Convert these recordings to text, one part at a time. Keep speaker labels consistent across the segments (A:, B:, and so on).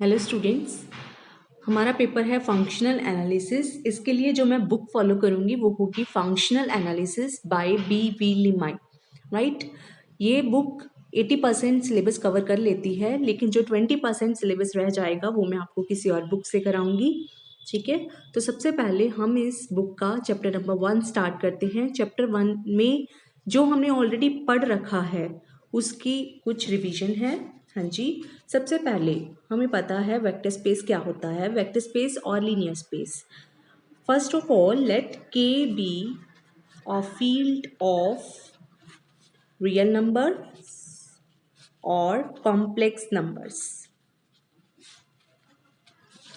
A: Hello students, हमारा paper है functional analysis. इसके लिए जो मैं बुक फॉलो करूंगी वो होगी functional analysis by B Limaye. Right, ये बुक 80% सिलेबस कवर कर लेती है, लेकिन जो 20% सिलेबस रह जाएगा वो मैं आपको किसी और बुक से कराऊंगी। ठीक है, तो सबसे पहले हम इस बुक का चैप्टर नंबर 1 स्टार्ट करते हैं। चैप्टर 1 में जो हमने ऑलरेडी पढ़ रखा है उसकी कुछ रिवीजन है। हाँ जी, सबसे पहले हमें पता है वेक्टर स्पेस क्या होता है, वेक्टर स्पेस और linear space. First of all, let K be a field of real number और कॉम्प्लेक्स नंबर्स।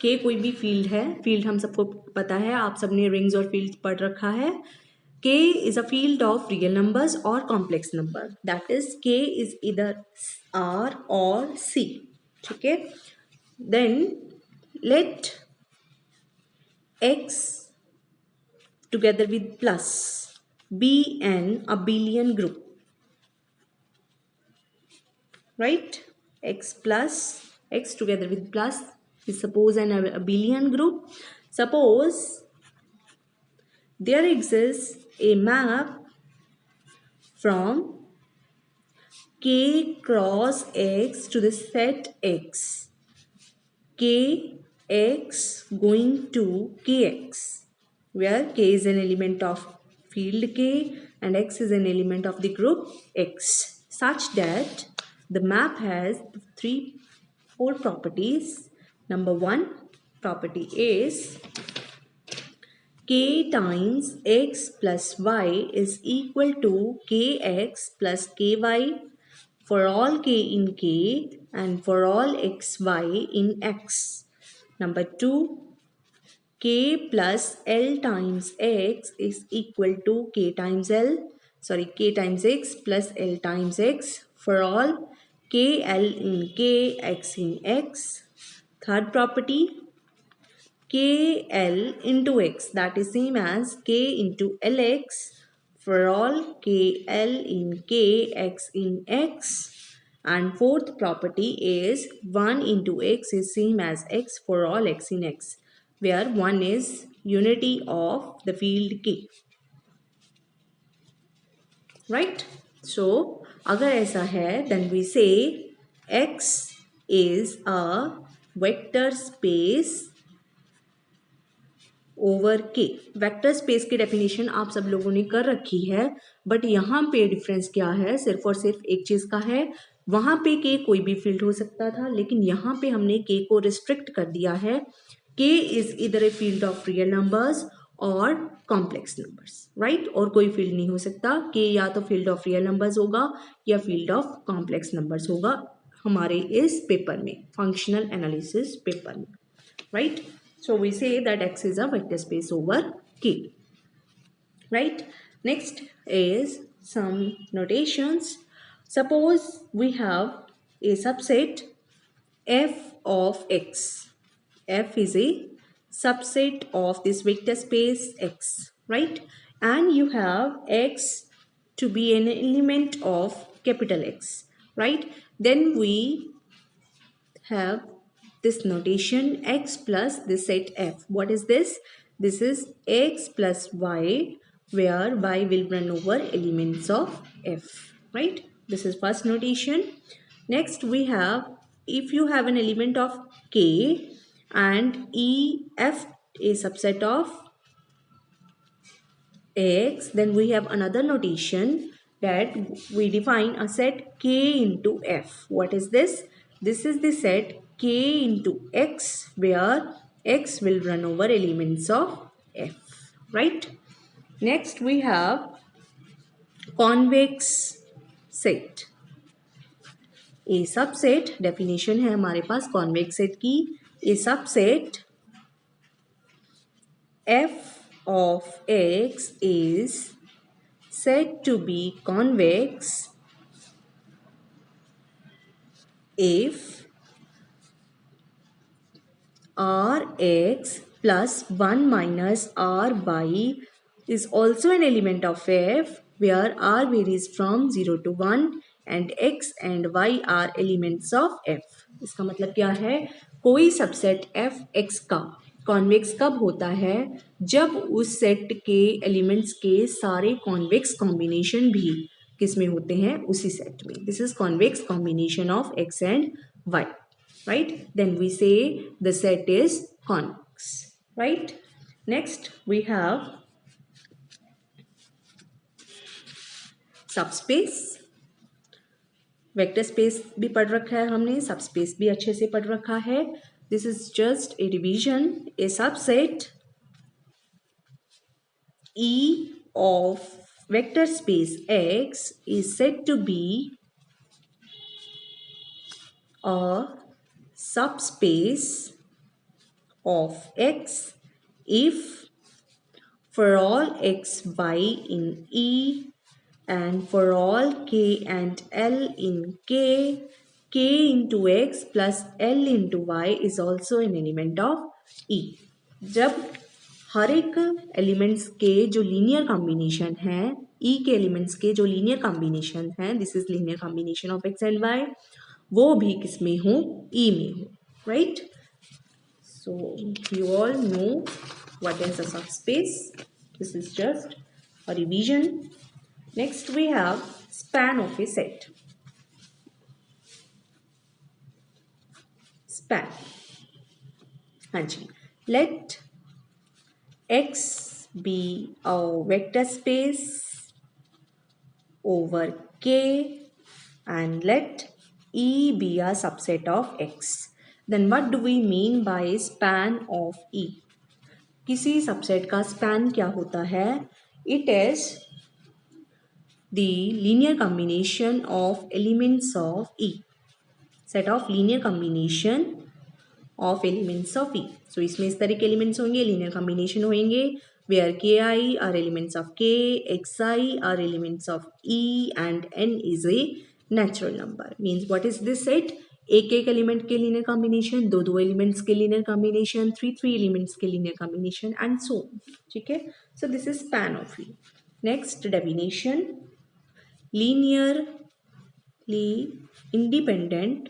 A: के कोई भी फील्ड है, फील्ड हम सबको पता है, आप सबने रिंग्स और फील्ड पढ़ रखा है। K is a field of real numbers or complex number. That is, K is either R or C. ठीक है, then let X together with plus be an abelian group. Right? X plus X together with plus is suppose an abelian group. Suppose there exists a map from K cross X to the set X, Kx going to Kx, where K is an element of field K and X is an element of the group X, such that the map has four properties. Number 1 property is K times X plus Y is equal to Kx plus Ky for all K in K and for all xy in X. Number 2, K plus L times X is equal to K times X plus L times X for all KL in K, X in X. Third property, KL into X, that is same as K into LX for all KL in K, X in X. And fourth property is 1 into X is same as X for all X in X, where 1 is unity of the field K. Right? So, अगर ऐसा है, then we say X is a vector space over के। Vector space की definition आप सब लोगों ने कर रखी है, बट यहाँ पे डिफरेंस क्या है, सिर्फ और सिर्फ एक चीज का है। वहां पे के कोई भी फील्ड हो सकता था, लेकिन यहाँ पे हमने के को रिस्ट्रिक्ट कर दिया है। के इज इधर a field of real numbers और कॉम्प्लेक्स नंबर्स, राइट, और कोई फील्ड नहीं हो सकता। के या तो फील्ड ऑफ रियल नंबर्स होगा या फील्ड ऑफ कॉम्प्लेक्स नंबर्स होगा हमारे इस पेपर में, फंक्शनल एनालिसिस पेपर में, right. So we say that X is a vector space over K, right? Next is some notations. Suppose we have a subset f of X. F is a subset of this vector space X, right? And you have X to be an element of capital X, right? Then we have this notation X plus this set F. What is this? This is X plus Y, where Y will run over elements of F, right? This is first notation. Next we have, if you have an element of K and EF a subset of X, then we have another notation that we define a set K into F. What is this? This is the set K into X, where X will run over elements of F, right? Next we have convex set. A subset, definition है हमारे पास convex set की, a subset F of X is said to be convex if Rx plus 1 minus R by is also an element of F, where R varies from 0 to 1 and X and Y are elements of F. इसका मतलब क्या है, कोई subset F x का convex कब होता है, जब उस सेट के एलिमेंट्स के सारे कॉन्वेक्स कॉम्बिनेशन भी किस में होते हैं, उसी सेट में. This is convex combination of x and y, right? Then we say the set is convex, right? Next we have subspace. Vector space भी पढ़ रखा है हमने, सबस्पेस भी अच्छे से पढ़ रखा है. This is just a revision. A subset E of vector space X is said to be a subspace of X if for all x, y in E and for all k and l in k, k into x plus l into y is also an element of E. जब हर एक elements के जो linear combination है, E के elements के जो linear combination है, this is linear combination of x and y, वो भी किस में हो, E में हो, right? So you all know what is a subspace. This is just a revision. Next we have span of a set. Span. हाँ जी. Let X be a vector space over K and let E be a subset of X. Then what do we mean by span of E? किसी subset का span क्या होता है? It is the linear combination of elements of E. Set of linear combination of elements of E. सो इसमें इस तरह के elements होंगे, लीनियर कॉम्बिनेशन होंगे, where ki are elements of k, xi are elements of E and n is a natural number. Means what is this set? एक एक element के linear combination, दो दो एलिमेंट्स के linear combination, three three elements के linear combination and so. ठीक है, सो this is span of E. Next definition, linearly independent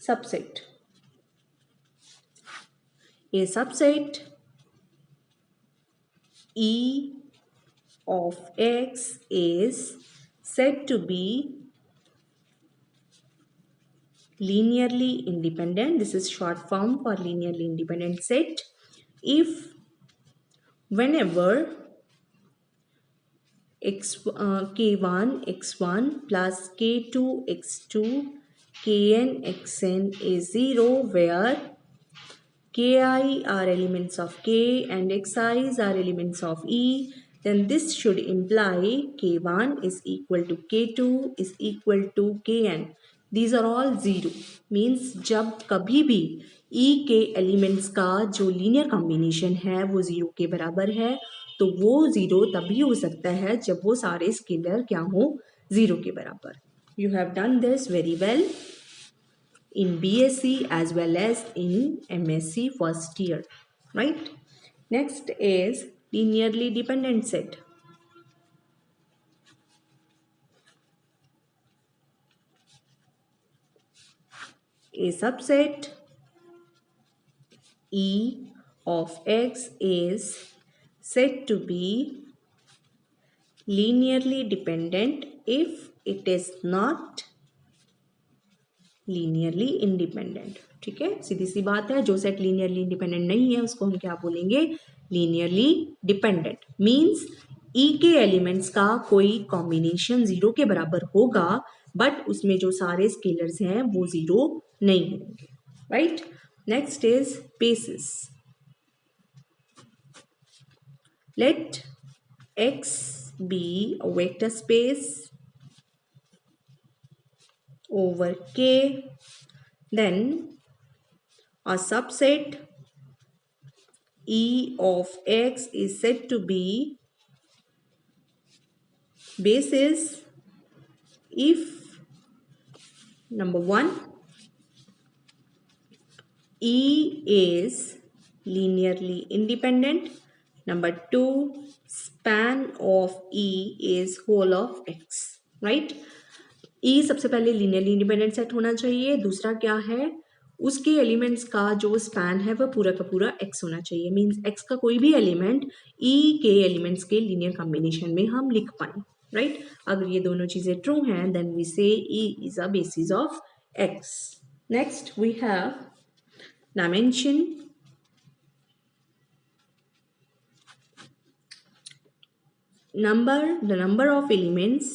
A: subset. A subset E of X is said to be linearly independent. This is short form for linearly independent set if whenever k1 x1 plus k2 x2 kn xn is 0, where ki are elements of k and xi's are elements of E, then this should imply k1 is equal to k2 is equal to kn. These are all 0. Means जब कभी भी E के elements का जो linear combination है वो 0 के बराबर है, तो वो 0 तभी हो सकता है जब वो सारे स्केलर क्या हो, 0 के बराबर. You have done this very well in BSc as well as in MSc first year, right? Next is linearly dependent set. A subset E of X is said to be linearly dependent if it is not linearly independent. ठीक है, सीधी सी बात है, जो set linearly independent नहीं है उसको हम क्या बोलेंगे, लीनियरली डिपेंडेंट. मींस ई के एलिमेंट्स का कोई कॉम्बिनेशन 0 के बराबर होगा, बट उसमें जो सारे स्केलर्स हैं वो 0 नहीं होंगे, right? Next is basis. Let x be a vector space over K, then a subset E of X is said to be basis if number 1 E is linearly independent, number 2 span of E is whole of X, right? ई सबसे पहले linearly independent set होना चाहिए, दूसरा क्या है, उसके elements का जो स्पैन है वह पूरा का पूरा एक्स होना चाहिए, मीन्स एक्स का कोई भी एलिमेंट ई के एलिमेंट्स के लीनियर कॉम्बिनेशन में हम लिख पाए, राइट। अगर ये दोनों चीजें ट्रू हैं then we say e is a basis of x. Next we have dimension. The number of elements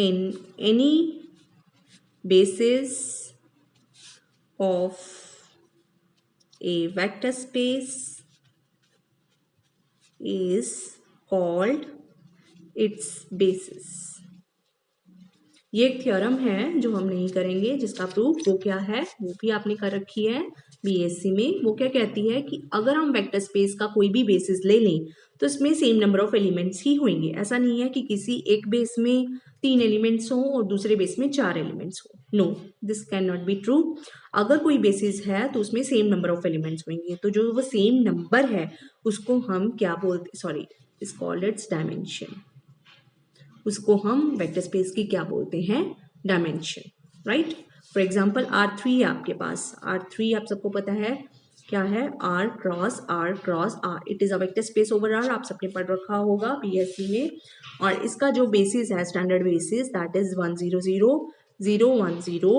A: in any basis of a vector space is called its basis। ये एक थ्योरम है जो हम नहीं करेंगे, जिसका प्रूफ वो क्या है वो भी आपने कर रखी है बीएससी में। वो क्या कहती है कि अगर हम वेक्टर स्पेस का कोई भी बेसिस ले लें तो इसमें सेम नंबर ऑफ एलिमेंट्स ही होंगे। ऐसा नहीं है कि किसी एक बेस में 3 एलिमेंट्स हो और दूसरे बेस में 4 एलिमेंट्स हो। No, this can not be true. अगर कोई बेसिस है तो उसमें सेम नंबर ऑफ एलिमेंट्स होंगे, तो जो वो सेम नंबर है उसको हम क्या बोलते, sorry, is called its dimension. उसको हम वेक्टर स्पेस की क्या बोलते हैं, dimension, right. For example R3 है आपके पास, R3 आप सबको पता है क्या है, R cross R। It is a vector space over R, आप सबने पढ़ रखा होगा बीएससी में। और इसका जो बेसिस है, स्टैंडर्ड बेसिस, दैट इज 1 0 0 0 1 0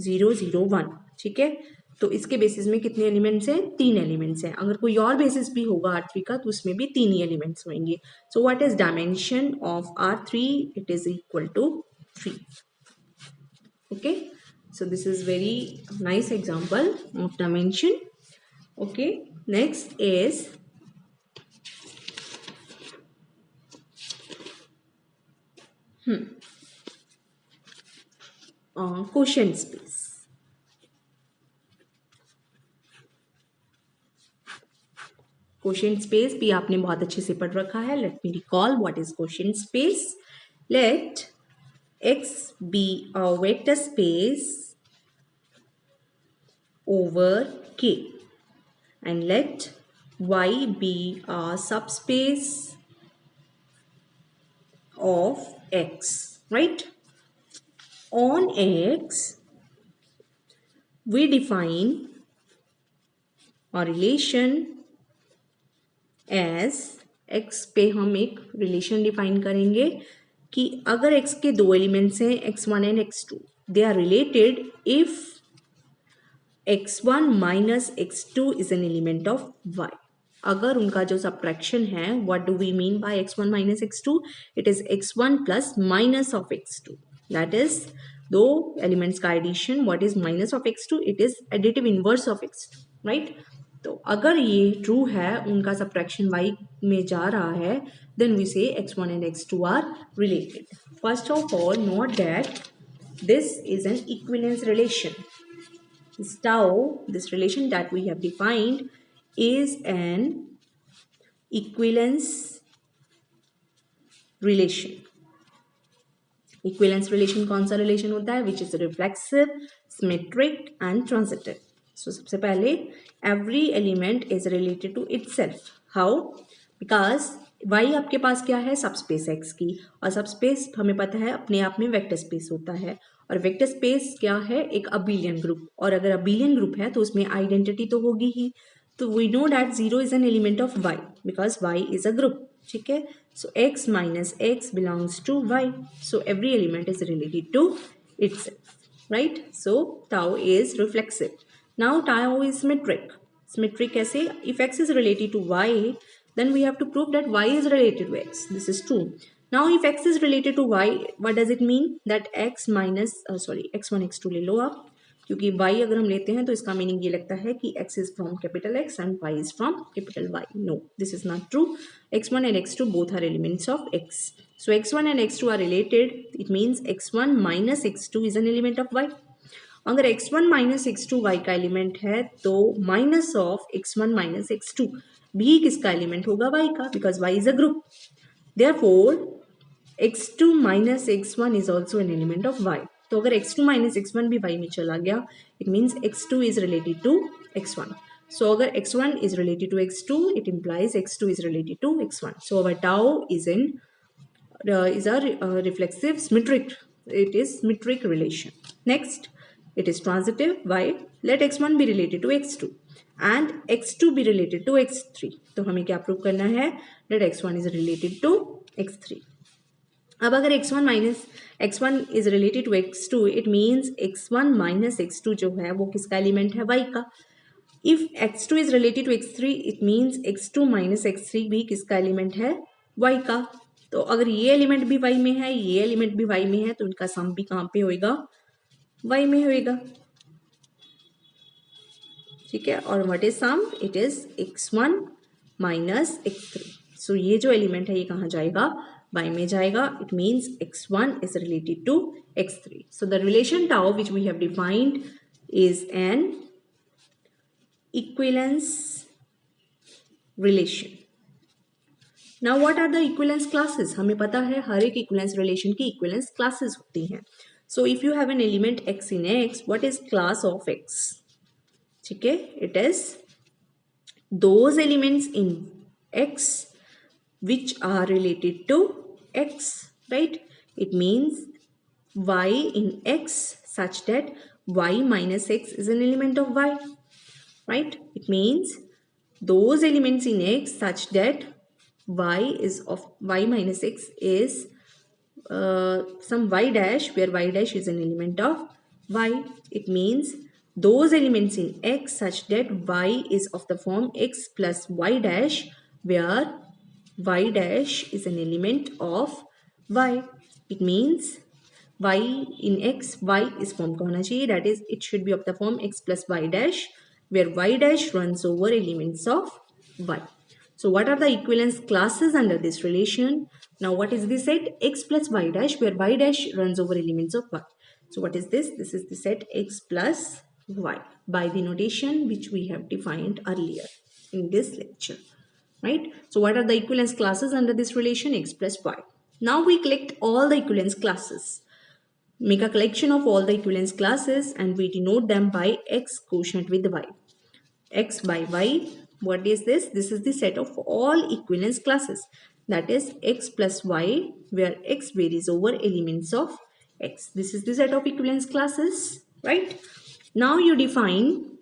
A: 0 0 1, ठीक है। तो इसके बेसिस में कितने एलिमेंट्स हैं, 3 एलिमेंट्स हैं। अगर कोई और बेसिस भी होगा R3 का तो उसमें भी 3 ही एलिमेंट्स होंगे। So what is dimension of R3? It is equal to 3। Okay, so this is very nice example of dimension. Okay, next is quotient space. Quotient space भी आपने बहुत अच्छे से पढ़ रखा है। Let me recall what is quotient space. लेट X be a vector space over K and let Y be a subspace of X, right? On X we define a relation as X पे हम एक relation define करेंगे कि अगर x के 2 elements हैं x1 and x2, they are related if x1 minus x2 is an element of y। अगर उनका जो सब्ट्रैक्शन है, what do we mean by x1 minus x2? It is x1 plus minus of x2, that is दो elements का addition. What is minus of x2? It is additive inverse of x2, right. तो अगर ये true है, उनका subtraction y में जा रहा है, then we say x1 and x2 are related. First of all, note that this is an equivalence relation. This tau, this relation that we have defined, is an equivalence relation. Equivalence relation कौन सा relation होता है? Which is reflexive, symmetric and transitive. So सबसे पहले every element is related to itself. How? Because y आपके पास क्या है, subspace x की, और सबस्पेस हमें पता है अपने आप में वेक्टर स्पेस होता है। और वेक्टर स्पेस क्या है, एक अबिलियन ग्रुप, और अगर अबिलियन ग्रुप है तो उसमें आइडेंटिटी तो होगी ही। तो we know that 0 is an element of y because y is a group, ठीक है। So x minus x belongs to y, so every element is related to itself, right? So tau is reflexive. Now tau is symmetric. Symmetric कैसे? If x is related to y, then we have to prove that y is related to x. This is true. Now if x is related to y, what does it mean? That x minus x1 x2 ले लो आप, क्योंकि y अगर हम लेते हैं तो इसका meaning ये लगता है कि x is from capital X and y is from capital Y. No, this is not true. x1 and x2 both are elements of x. So x1 and x2 are related. It means x1 minus x2 is an element of y. अगर x1 minus x2 y का element है तो minus of x1 minus x2 भी किसका element होगा, y का, because y is a group. Therefore x2 minus x1 is also an element of y। तो अगर x2 माइनस x1 भी y में चला गया, it means x2 is related to x1। So अगर x1 is related to x2, it implies x2 is related to x1. So our tau is in is a reflexive symmetric. It is symmetric relation. Next, it is transitive. Why? Let x1 be related to x2 and x2 be related to x3. तो हमें क्या prove करना है? That x1 is related to x3. अब अगर x1 is related to x2, it means x1 minus x2 जो है वो किसका एलिमेंट है? y का. If x2 is related to x3, it means x2 minus x3 भी किसका एलिमेंट है? y का. तो अगर ये एलिमेंट भी y में है, ये एलिमेंट भी y में है, तो इनका सम भी कहाँ पे होएगा? y में होएगा. ठीक है. और what is sum? It is x1 minus x3. So ये जो एलिमेंट है ये कहाँ जाएगा? y में जाएगा. It means x1 is related to x3. So the relation tau which we have defined is an equivalence relation. Now what are the equivalence classes? हमें पता है हर एक equivalence relation की equivalence classes होती हैं. So if you have an element x in x, what is class of x? ठीक है. It is those elements in x which are related to x, right? It means y in x such that y minus x is an element of y, right? It means those elements in x such that y minus x is some y dash where y dash is an element of y. It means those elements in x such that y is of the form x plus y dash where y dash is an element of y. It means y in x, y is form का होना चाहिए, that is it should be of the form x plus y dash where y dash runs over elements of y. So what are the equivalence classes under this relation? Now what is the set? X plus y dash where y dash runs over elements of y. So what is this? This is the set x plus y by the notation which we have defined earlier in this lecture. Right? So what are the equivalence classes under this relation? X plus y. Now we collect all the equivalence classes. Make a collection of all the equivalence classes and we denote them by x quotient with y. X by y. What is this? This is the set of all equivalence classes. That is x plus y where x varies over elements of x. This is the set of equivalence classes. Right? Now you define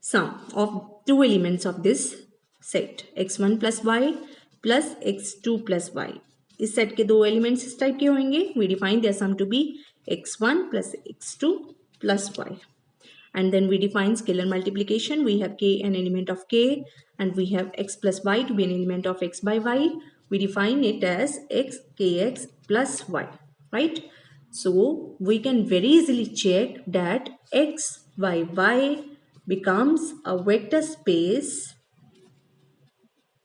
A: sum of two elements of this set x1 plus y plus x2 plus y. इस set के दो elements इस type के होंगे. We define their sum to be x1 plus x2 plus y. And then we define scalar multiplication. We have k an element of k and we have x plus y to be an element of x by y. We define it as x kx plus y. Right? So we can very easily check that x by y becomes a vector space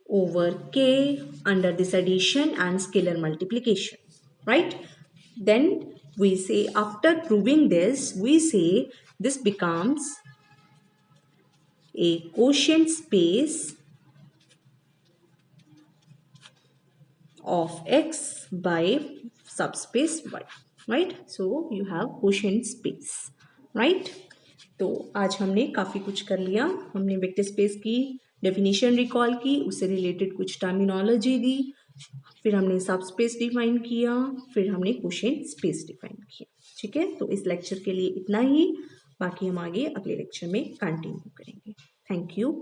A: over k under this addition and scalar multiplication, right? Then we say after proving this, we say this becomes a quotient space of x by subspace y, right? So you have quotient space, right? तो आज हमने काफ़ी कुछ कर लिया. हमने vector space की definition recall की, उससे रिलेटेड कुछ टर्मिनोलॉजी दी, फिर हमने सब स्पेस डिफाइन किया, फिर हमने क्वोशिएंट स्पेस डिफाइन किया. ठीक है. तो इस लेक्चर के लिए इतना ही. बाकी हम आगे अगले लेक्चर में कंटिन्यू करेंगे. Thank you.